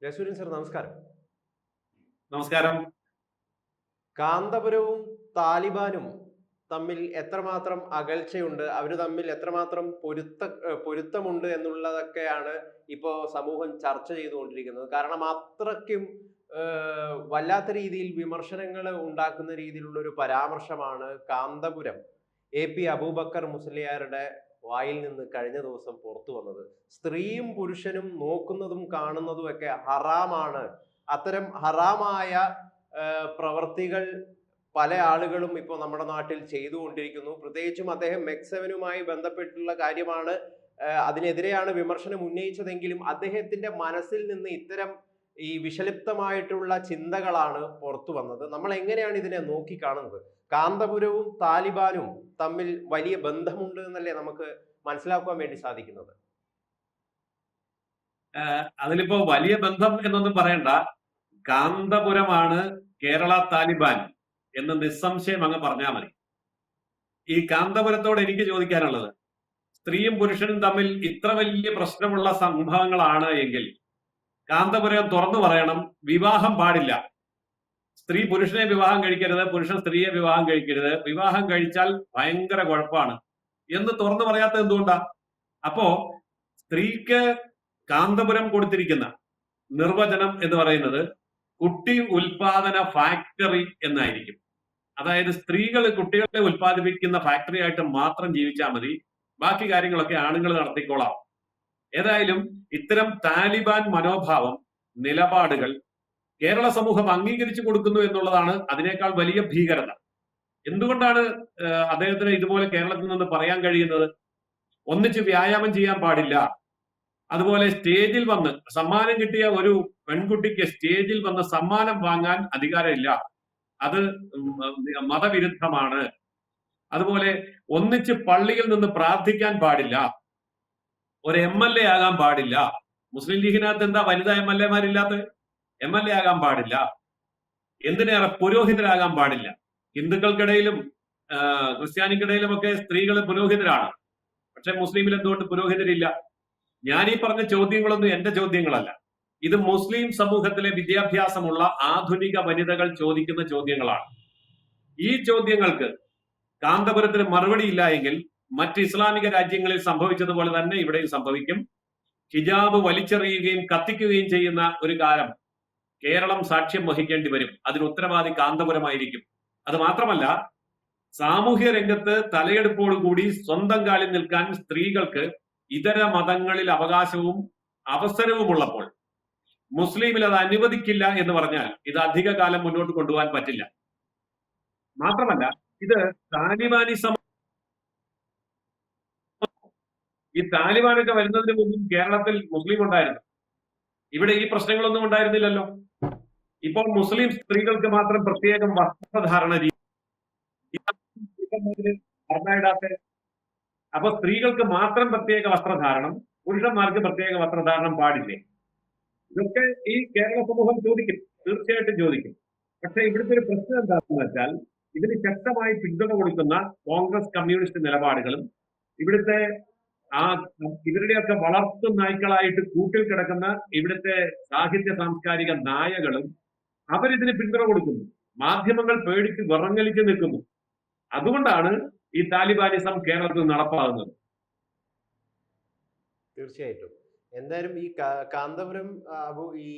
Jayasuryan sir നമസ്കാരം. നമസ്കാരം. കാന്തപുരവും താലിബാനും തമ്മിൽ എത്രമാത്രം അകൽച്ചയുണ്ട്, അവർ തമ്മിൽ എത്രമാത്രം പൊരുത്തമുണ്ട് എന്നുള്ളതൊക്കെയാണ് ഇപ്പോൾ സമൂഹം ചർച്ച ചെയ്തുകൊണ്ടിരിക്കുന്നത്. കാരണം അത്രയ്ക്കും വല്ലാത്ത രീതിയിൽ വിമർശനങ്ങൾ ഉണ്ടാക്കുന്ന രീതിയിലുള്ള ഒരു പരാമർശമാണ് കാന്തപുരം AP അബൂബക്കർ മുസ്ലിയാരുടെ വായിൽ നിന്ന് കഴിഞ്ഞ ദിവസം പുറത്തു വന്നത്. സ്ത്രീയും പുരുഷനും നോക്കുന്നതും കാണുന്നതും ഒക്കെ ഹറാമാണ്. അത്തരം ഹറാമായ പ്രവർത്തികൾ പല ആളുകളും ഇപ്പോൾ നമ്മുടെ നാട്ടിൽ ചെയ്തുകൊണ്ടിരിക്കുന്നു. പ്രത്യേകിച്ചും അദ്ദേഹം മെക്സവനുമായി ബന്ധപ്പെട്ടുള്ള കാര്യമാണ്. അതിനെതിരെയാണ് വിമർശനം ഉന്നയിച്ചതെങ്കിലും അദ്ദേഹത്തിന്റെ മനസ്സിൽ നിന്ന് ഇത്തരം ഈ വിഷലിപ്തമായിട്ടുള്ള ചിന്തകളാണ് പുറത്തു വന്നത്. നമ്മൾ എങ്ങനെയാണ് ഇതിനെ നോക്കിക്കാണുന്നത്? കാന്തപുരവും താലിബാനും തമ്മിൽ വലിയ ബന്ധമുണ്ട് എന്നല്ലേ നമുക്ക് മനസ്സിലാക്കുവാൻ വേണ്ടി സാധിക്കുന്നത്? അതിലിപ്പോ വലിയ ബന്ധം എന്നൊന്നും പറയണ്ട. കാന്തപുരമാണ് കേരള താലിബാൻ എന്ന് നിസ്സംശയം അങ്ങ് പറഞ്ഞാൽ മതി. ഈ കാന്തപുരത്തോട് എനിക്ക് ചോദിക്കാനുള്ളത്, സ്ത്രീയും പുരുഷനും തമ്മിൽ ഇത്ര വലിയ പ്രശ്നമുള്ള സംഭവങ്ങളാണ് എങ്കിൽ കാന്തപുരം തുറന്നു പറയണം, വിവാഹം പാടില്ല, സ്ത്രീ പുരുഷനെ വിവാഹം കഴിക്കരുത്, പുരുഷൻ സ്ത്രീയെ വിവാഹം കഴിക്കരുത്, വിവാഹം കഴിച്ചാൽ ഭയങ്കര കുഴപ്പമാണ് എന്ന് തുറന്നു പറയാത്തത് എന്തുകൊണ്ടാ? അപ്പോ സ്ത്രീക്ക് കാന്തപുരം കൊടുത്തിരിക്കുന്ന നിർവചനം എന്ന് പറയുന്നത് കുട്ടി ഉൽപാദന ഫാക്ടറി എന്നായിരിക്കും. അതായത് സ്ത്രീകൾ കുട്ടികളെ ഉൽപ്പാദിപ്പിക്കുന്ന ഫാക്ടറി ആയിട്ട് മാത്രം ജീവിച്ചാൽ മതി, ബാക്കി കാര്യങ്ങളൊക്കെ ആണുങ്ങൾ നടത്തിക്കോളാം. ഏതായാലും ഇത്തരം താലിബാൻ മനോഭാവം, നിലപാടുകൾ കേരള സമൂഹം അംഗീകരിച്ചു കൊടുക്കുന്നു എന്നുള്ളതാണ് അതിനേക്കാൾ വലിയ ഭീകരത. എന്തുകൊണ്ടാണ് അദ്ദേഹത്തിന് ഇതുപോലെ കേരളത്തിൽ നിന്ന് പറയാൻ കഴിയുന്നത്? ഒന്നിച്ച് വ്യായാമം ചെയ്യാൻ പാടില്ല, അതുപോലെ സ്റ്റേജിൽ വന്ന് സമ്മാനം കിട്ടിയ ഒരു പെൺകുട്ടിക്ക് സ്റ്റേജിൽ വന്ന് സമ്മാനം വാങ്ങാൻ അധികാരമില്ല, അത് മതവിരുദ്ധമാണ്. അതുപോലെ ഒന്നിച്ച് പള്ളിയിൽ നിന്ന് പ്രാർത്ഥിക്കാൻ പാടില്ല, ഒരു MLA ആകാൻ പാടില്ല. മുസ്ലിം ലീഗിനകത്ത് എന്താ വനിതാ MLA മാരില്ലാത്ത? MLA ആകാൻ പാടില്ല, എന്തിനേറെ പുരോഹിതരാകാൻ പാടില്ല. ഹിന്ദുക്കൾക്കിടയിലും ക്രിസ്ത്യാനിക്കിടയിലും ഒക്കെ സ്ത്രീകൾ പുരോഹിതരാണ്. പക്ഷെ മുസ്ലിമിൽ എന്തുകൊണ്ട് പുരോഹിതരില്ല? ഞാൻ ഈ പറഞ്ഞ ചോദ്യങ്ങളൊന്നും എന്റെ ചോദ്യങ്ങളല്ല. ഇത് മുസ്ലിം സമൂഹത്തിലെ വിദ്യാഭ്യാസമുള്ള ആധുനിക വനിതകൾ ചോദിക്കുന്ന ചോദ്യങ്ങളാണ്. ഈ ചോദ്യങ്ങൾക്ക് കാന്തപുരത്തിന് മറുപടിയില്ല എങ്കിൽ മറ്റ് ഇസ്ലാമിക രാജ്യങ്ങളിൽ സംഭവിച്ചതുപോലെ തന്നെ ഇവിടെയും സംഭവിക്കും. ഹിജാബ് വലിച്ചെറിയുകയും കത്തിക്കുകയും ചെയ്യുന്ന ഒരു കാലം കേരളം സാക്ഷ്യം വഹിക്കേണ്ടി വരും. അതിന് ഉത്തരവാദി കാന്തപുരമായിരിക്കും. അത് മാത്രമല്ല, സാമൂഹ്യ രംഗത്ത് തലയെടുപ്പോടുകൂടി സ്വന്തം കാലിൽ നിൽക്കാൻ സ്ത്രീകൾക്ക് ഇതര മതങ്ങളിൽ അവകാശവും അവസരവുമുള്ളപ്പോൾ മുസ്ലിമിൽ അത് അനുവദിക്കില്ല എന്ന് പറഞ്ഞാൽ ഇത് അധിക കാലം മുന്നോട്ട് കൊണ്ടുപോകാൻ പറ്റില്ല. മാത്രമല്ല, ഇത് താലിബാനിസം. ഈ താലിബാനൊക്കെ വരുന്നതിന് മുമ്പ് കേരളത്തിൽ മുസ്ലിം ഉണ്ടായിരുന്നു. ഇവിടെ ഈ പ്രശ്നങ്ങളൊന്നും ഉണ്ടായിരുന്നില്ലല്ലോ. ഇപ്പോൾ മുസ്ലിം സ്ത്രീകൾക്ക് മാത്രം പ്രത്യേകം വസ്ത്രധാരണ രീതി ഭരണയിടാത്ത. അപ്പൊ സ്ത്രീകൾക്ക് മാത്രം പ്രത്യേക വസ്ത്രധാരണം, പുരുഷന്മാർക്ക് പ്രത്യേക വസ്ത്രധാരണം പാടില്ലേ? ഇതൊക്കെ ഈ കേരള സമൂഹം ചോദിക്കും, തീർച്ചയായിട്ടും ചോദിക്കും. പക്ഷെ ഇവിടുത്തെ ഒരു പ്രശ്നം എന്താണെന്ന് വെച്ചാൽ, ഇതിന് ശക്തമായി പിന്തുണ കൊടുക്കുന്ന കോൺഗ്രസ് കമ്മ്യൂണിസ്റ്റ് നിലപാടുകളും ഇവിടുത്തെ ഇവരുടെയൊക്കെ വളർത്തു നായ്ക്കളായിട്ട് കൂട്ടിൽ കിടക്കുന്ന ഇവിടുത്തെ സാഹിത്യ സാംസ്കാരിക നായകളും അവരിതിന് പിന്തുണ കൊടുക്കുന്നു. മാധ്യമങ്ങൾ പേടിച്ച് വിറങ്ങലിച്ച് നിൽക്കുന്നു. അതുകൊണ്ടാണ് ഈ താലിബാനിസം കേരളത്തിൽ നടപ്പാകുന്നത്. തീർച്ചയായിട്ടും. എന്തായാലും ഈ കാന്തപുരം ഈ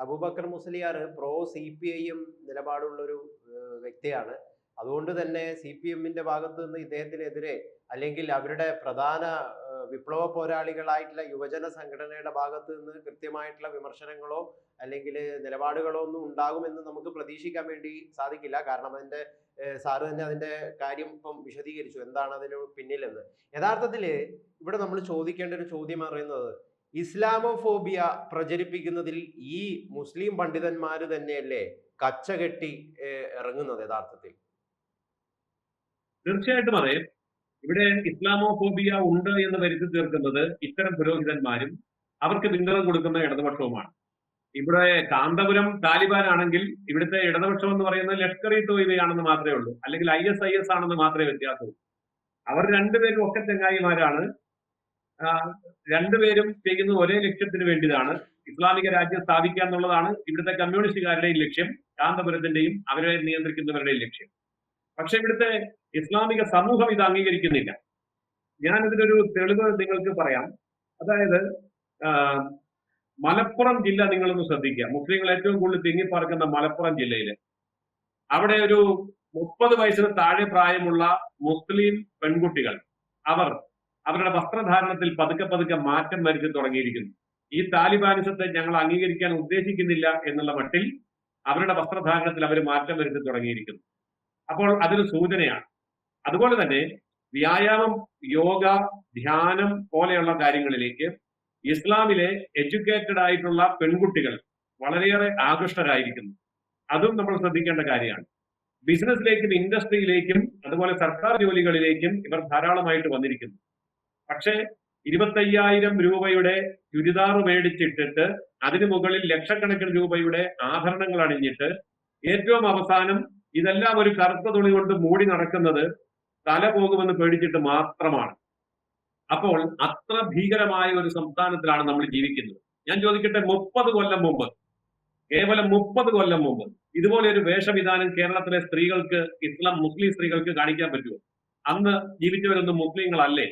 അബൂബക്കർ മുസ്ലിയാർ പ്രോ CPIM നിലപാടുള്ളൊരു വ്യക്തിയാണ്. അതുകൊണ്ട് തന്നെ CPMന്റെ ഭാഗത്ത് നിന്ന് ഇദ്ദേഹത്തിനെതിരെ, അല്ലെങ്കിൽ അവരുടെ പ്രധാന വിപ്ലവ പോരാളികളായിട്ടുള്ള യുവജന സംഘടനയുടെ ഭാഗത്ത് നിന്ന് കൃത്യമായിട്ടുള്ള വിമർശനങ്ങളോ അല്ലെങ്കിൽ നിലപാടുകളോ ഒന്നും ഉണ്ടാകുമെന്ന് നമുക്ക് പ്രതീക്ഷിക്കാൻ വേണ്ടി സാധിക്കില്ല. കാരണം അതിന്റെ സാറ് തന്നെ അതിന്റെ കാര്യം ഇപ്പം വിശദീകരിച്ചു, എന്താണ് അതിന് പിന്നിലെന്ന്. യഥാർത്ഥത്തിൽ ഇവിടെ നമ്മൾ ചോദിക്കേണ്ട ഒരു ചോദ്യം പറയുന്നത്, ഇസ്ലാമോഫോബിയ പ്രചരിപ്പിക്കുന്നതിൽ ഈ മുസ്ലിം പണ്ഡിതന്മാർ തന്നെയല്ലേ കച്ചകെട്ടി ഇറങ്ങുന്നത് യഥാർത്ഥത്തിൽ? തീർച്ചയായിട്ടും അതെ. ഇവിടെ ഇസ്ലാമോഫോബിയ ഉണ്ട് എന്ന് വരുത്തി തീർക്കുന്നത് ഇത്തരം പുരോഹിതന്മാരും അവർക്ക് പിന്തുണ കൊടുക്കുന്ന ഇടതുപക്ഷവുമാണ്. ഇവിടെ കാന്തപുരം താലിബാൻ ആണെങ്കിൽ ഇവിടുത്തെ ഇടതുപക്ഷം എന്ന് പറയുന്നത് ലഷ്കർ ഇ തോയ്ബയാണെന്ന് മാത്രമേ ഉള്ളൂ, അല്ലെങ്കിൽ ISIS ആണെന്ന് മാത്രമേ വ്യത്യാസമുള്ളൂ. അവർ രണ്ടുപേരും ഒക്കെ ചങ്ങായിമാരാണ്. രണ്ടുപേരും ചെയ്യുന്നത് ഒരേ ലക്ഷ്യത്തിന് വേണ്ടിയാണ്. ഇസ്ലാമിക രാജ്യം സ്ഥാപിക്കുക എന്നുള്ളതാണ് ഇവിടുത്തെ കമ്മ്യൂണിസ്റ്റുകാരുടെയും ലക്ഷ്യം, കാന്തപുരത്തിന്റെയും അവരെ നിയന്ത്രിക്കുന്നവരുടെയും ലക്ഷ്യം. പക്ഷെ ഇവിടുത്തെ ഇസ്ലാമിക സമൂഹം ഇത് അംഗീകരിക്കുന്നില്ല. ഞാൻ ഇതിനൊരു തെളിവ് നിങ്ങൾക്ക് പറയാം. അതായത് മലപ്പുറം ജില്ല നിങ്ങളൊന്ന് ശ്രദ്ധിക്കുക. മുസ്ലിങ്ങൾ ഏറ്റവും കൂടുതൽ തിങ്ങിപ്പാർക്കുന്ന മലപ്പുറം ജില്ലയിൽ അവിടെ ഒരു 30 വയസ്സിന് താഴെ പ്രായമുള്ള മുസ്ലിം പെൺകുട്ടികൾ അവരുടെ വസ്ത്രധാരണത്തിൽ പതുക്കെ പതുക്കെ മാറ്റം വരുത്തി തുടങ്ങിയിരിക്കുന്നു. ഈ താലിബാനിസത്തെ ഞങ്ങൾ അംഗീകരിക്കാൻ ഉദ്ദേശിക്കുന്നില്ല എന്നുള്ള മട്ടിൽ അവരുടെ വസ്ത്രധാരണത്തിൽ അവർ മാറ്റം വരുത്തി തുടങ്ങിയിരിക്കുന്നു. അപ്പോൾ അതൊരു സൂചനയാണ്. അതുപോലെ തന്നെ വ്യായാമം, യോഗ, ധ്യാനം പോലെയുള്ള കാര്യങ്ങളിലേക്ക് ഇസ്ലാമിലെ എഡ്യൂക്കേറ്റഡ് ആയിട്ടുള്ള പെൺകുട്ടികൾ വളരെയേറെ ആകൃഷ്ടരായിരിക്കുന്നു. അതും നമ്മൾ ശ്രദ്ധിക്കേണ്ട കാര്യമാണ്. ബിസിനസ്സിലേക്കും ഇൻഡസ്ട്രിയിലേക്കും അതുപോലെ സർക്കാർ ജോലികളിലേക്കും ഇവർ ധാരാളമായിട്ട് വന്നിരിക്കുന്നു. പക്ഷേ 25,000 രൂപയുടെ ചുരിദാർ മേടിച്ചിട്ടിട്ട് അതിനു മുകളിൽ ലക്ഷക്കണക്കിന് രൂപയുടെ ആഭരണങ്ങൾ അണിഞ്ഞിട്ട് ഏറ്റവും അവസാനം ഇതെല്ലാം ഒരു കറുത്ത തുണി കൊണ്ട് മൂടി നടക്കുന്നത് തല പോകുമെന്ന് പേടിച്ചിട്ട് മാത്രമാണ്. അപ്പോൾ അത്ര ഭീകരമായ ഒരു സംസ്ഥാനത്തിലാണ് നമ്മൾ ജീവിക്കുന്നത്. ഞാൻ ചോദിക്കട്ടെ, 30 കൊല്ലം മുമ്പ്, കേവലം 30 കൊല്ലം മുമ്പ് ഇതുപോലെ ഒരു വേഷവിധാനം കേരളത്തിലെ സ്ത്രീകൾക്ക്, മുസ്ലിം സ്ത്രീകൾക്ക് കാണിക്കാൻ പറ്റുമോ? അന്ന് ജീവിച്ചവരൊന്നും മുസ്ലിങ്ങളല്ലേ?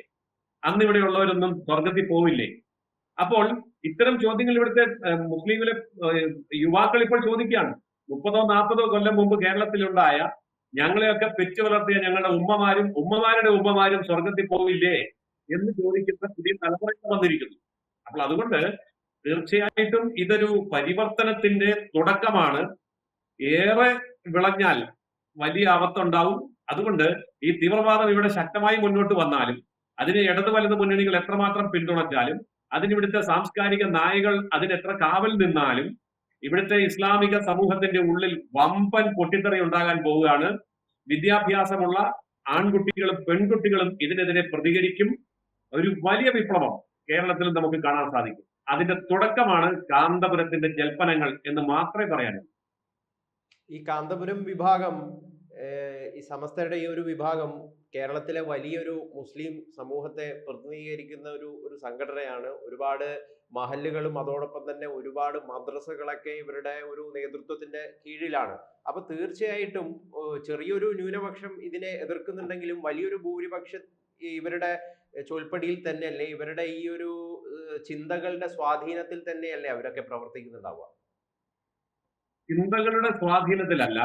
അന്ന് ഇവിടെയുള്ളവരൊന്നും സ്വർഗത്തിൽ പോവില്ലേ? അപ്പോൾ ഇത്തരം ചോദ്യങ്ങൾ ഇവിടുത്തെ മുസ്ലിങ്ങളെ യുവാക്കൾ ഇപ്പോൾ ചോദിക്കുകയാണ്. 30-40 കൊല്ലം മുമ്പ് കേരളത്തിലുണ്ടായ ഞങ്ങളെയൊക്കെ പെറ്റു വളർത്തിയ ഞങ്ങളുടെ ഉമ്മമാരുടെ ഉമ്മമാരും സ്വർഗത്തിൽ പോവില്ലേ എന്ന് ചോദിക്കുന്ന പുതിയ തലമുറ വന്നിരിക്കുന്നു. അപ്പോൾ അതുകൊണ്ട് തീർച്ചയായിട്ടും ഇതൊരു പരിവർത്തനത്തിന്റെ തുടക്കമാണ്. ഏറെ വിളഞ്ഞാൽ വലിയ ആപത്തുണ്ടാവും. അതുകൊണ്ട് ഈ തീവ്രവാദം ഇവിടെ ശക്തമായി മുന്നോട്ട് വന്നാലും, അതിനെ ഇടത് വലത് മുന്നണികൾ എത്രമാത്രം പിന്തുണച്ചാലും, അതിനിവിടുത്തെ സാംസ്കാരിക നായകൾ അതിനെത്ര കാവൽ നിന്നാലും, ഇവിടുത്തെ ഇസ്ലാമിക സമൂഹത്തിന്റെ ഉള്ളിൽ വമ്പൻ പൊട്ടിത്തെറി ഉണ്ടാകാൻ പോവുകയാണ്. വിദ്യാഭ്യാസമുള്ള ആൺകുട്ടികളും പെൺകുട്ടികളും ഇതിനെതിരെ പ്രതികരിക്കും. ഒരു വലിയ വിപ്ലവം കേരളത്തിൽ നമുക്ക് കാണാൻ സാധിക്കും. അതിന്റെ തുടക്കമാണ് കാന്തപുരത്തിന്റെ ജൽപ്പനങ്ങൾ എന്ന് മാത്രമേ പറയാനുള്ളൂ. ഈ കാന്തപുരം വിഭാഗം, ഈ സമസ്തയുടെ ഈ ഒരു വിഭാഗം കേരളത്തിലെ വലിയൊരു മുസ്ലിം സമൂഹത്തെ പ്രതിനിധീകരിക്കുന്ന ഒരു സംഘടനയാണ്. ഒരുപാട് മഹല്ലുകളും അതോടൊപ്പം തന്നെ ഒരുപാട് മദ്രസകളൊക്കെ ഇവരുടെ ഒരു നേതൃത്വത്തിന്റെ കീഴിലാണ്. അപ്പൊ തീർച്ചയായിട്ടും ചെറിയൊരു ന്യൂനപക്ഷം ഇതിനെ എതിർക്കുന്നുണ്ടെങ്കിലും വലിയൊരു ഭൂരിപക്ഷം ഇവരുടെ ചൊൽപ്പടിയിൽ തന്നെയല്ലേ, ഇവരുടെ ഈ ഒരു ചിന്തകളുടെ സ്വാധീനത്തിൽ തന്നെയല്ലേ അവരൊക്കെ പ്രവർത്തിക്കുന്നുണ്ടാവുക? ചിന്തകളുടെ സ്വാധീനത്തിലല്ല,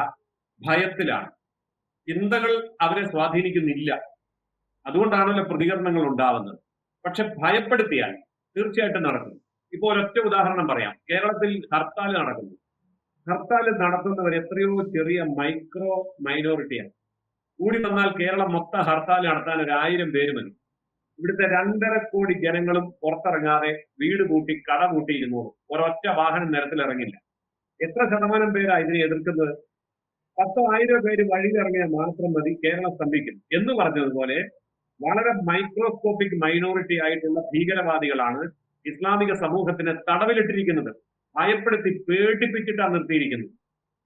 ഭയത്തിലാണ്. ചിന്തകൾ അവരെ സ്വാധീനിക്കുന്നില്ല. അതുകൊണ്ടാണല്ലോ പ്രതികരണങ്ങൾ ഉണ്ടാവുന്നത്. പക്ഷെ ഭയപ്പെടുത്തിയാൽ തീർച്ചയായിട്ടും നടക്കും. ഇപ്പോൾ ഒരൊറ്റ ഉദാഹരണം പറയാം. കേരളത്തിൽ ഹർത്താൽ നടക്കുന്നു. ഹർത്താൽ നടത്തുന്നവർ എത്രയോ ചെറിയ മൈക്രോ മൈനോറിറ്റിയാണ്. കൂടി വന്നാൽ കേരളം മൊത്തം ഹർത്താൽ നടത്താൻ 1000 പേര് മതി. ഇവിടുത്തെ 2.5 കോടി ജനങ്ങളും പുറത്തിറങ്ങാതെ വീട് കൂട്ടി കട കൂട്ടിയിരുന്നു. ഒരൊറ്റ വാഹനം നിരത്തിലിറങ്ങില്ല. എത്ര ശതമാനം പേരാ ഇതിനെ എതിർക്കുന്നത്? 10,000 പേര് വഴിയിലിറങ്ങിയാൽ മാത്രം മതി, കേരളം സ്തംഭിക്കും. എന്ന് പറഞ്ഞതുപോലെ വളരെ മൈക്രോസ്കോപ്പിക് മൈനോറിറ്റി ആയിട്ടുള്ള ഭീകരവാദികളാണ് ഇസ്ലാമിക സമൂഹത്തിനെ തടവിലിട്ടിരിക്കുന്നത്. ഭയപ്പെടുത്തി പേടിപ്പിച്ചിട്ടാണ് നിർത്തിയിരിക്കുന്നത്.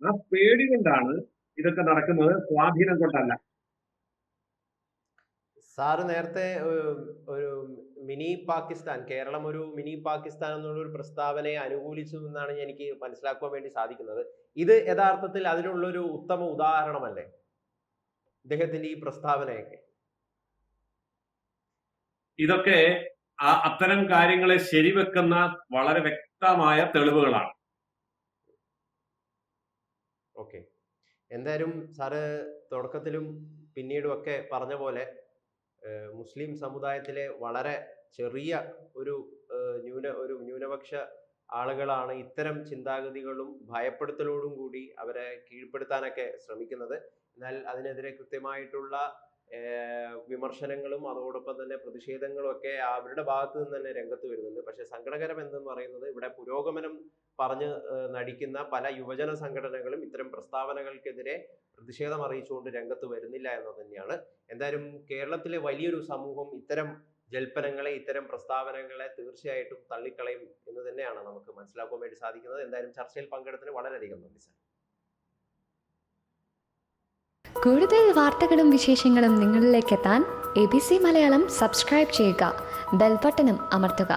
ആ പേടി കൊണ്ടാണ് ഇതൊക്കെ നടക്കുന്നത്, സ്വാധീനം കൊണ്ടല്ല. സാറ് നേരത്തെ ഒരു മിനി പാകിസ്ഥാൻ, കേരളം ഒരു മിനി പാകിസ്ഥാൻ എന്നുള്ള ഒരു പ്രസ്താവനയെ അനുകൂലിച്ചു എന്നാണ് എനിക്ക് മനസ്സിലാക്കുവാൻ വേണ്ടി സാധിക്കുന്നത്. ഇത് യഥാർത്ഥത്തിൽ അതിനുള്ളൊരു ഉത്തമ ഉദാഹരണമല്ലേ ഇദ്ദേഹത്തിന്റെ ഈ പ്രസ്താവനയൊക്കെ? ഇതൊക്കെ അത്തരം കാര്യങ്ങളെ ശരിവെക്കുന്ന വളരെ വ്യക്തമായ തെളിവുകളാണ്. ഓക്കെ, എന്തായാലും സാറ് തുടക്കത്തിലും പിന്നീടും ഒക്കെ പറഞ്ഞ പോലെ മുസ്ലിം സമുദായത്തിലെ വളരെ ചെറിയ ഒരു ന്യൂനപക്ഷ ആളുകളാണ് ഇത്തരം ചിന്താഗതികളും ഭയപ്പെടുത്തലോടും കൂടി അവരെ കീഴ്പ്പെടുത്താനൊക്കെ ശ്രമിക്കുന്നത്. എന്നാൽ അതിനെതിരെ കൃത്യമായിട്ടുള്ള വിമർശനങ്ങളും അതോടൊപ്പം തന്നെ പ്രതിഷേധങ്ങളും ഒക്കെ അവരുടെ ഭാഗത്ത് നിന്ന് തന്നെ രംഗത്ത് വരുന്നുണ്ട്. പക്ഷെ സങ്കടകരം എന്തെന്ന് പറയുന്നത്, ഇവിടെ പുരോഗമനം പറഞ്ഞ് നടിക്കുന്ന പല യുവജന സംഘടനകളും ഇത്തരം പ്രസ്താവനകൾക്കെതിരെ പ്രതിഷേധം അറിയിച്ചുകൊണ്ട് രംഗത്ത് വരുന്നില്ല എന്നത് തന്നെയാണ്. എന്തായാലും കേരളത്തിലെ വലിയൊരു സമൂഹം ഇത്തരം ജൽപ്പനങ്ങളെ, ഇത്തരം പ്രസ്താവനകളെ തീർച്ചയായിട്ടും തള്ളിക്കളയും എന്ന് തന്നെയാണ് നമുക്ക് മനസ്സിലാക്കാൻ വേണ്ടി സാധിക്കുന്നത്. എന്തായാലും ചർച്ചയിൽ പങ്കെടുത്തതിന് വളരെയധികം നന്ദി സാർ. കൂടുതൽ വാർത്തകളും വിശേഷങ്ങളും നിങ്ങളിലേക്ക് എത്താൻ ABC മലയാളം സബ്സ്ക്രൈബ് ചെയ്യുക, ബെൽ ബട്ടണും അമർത്തുക.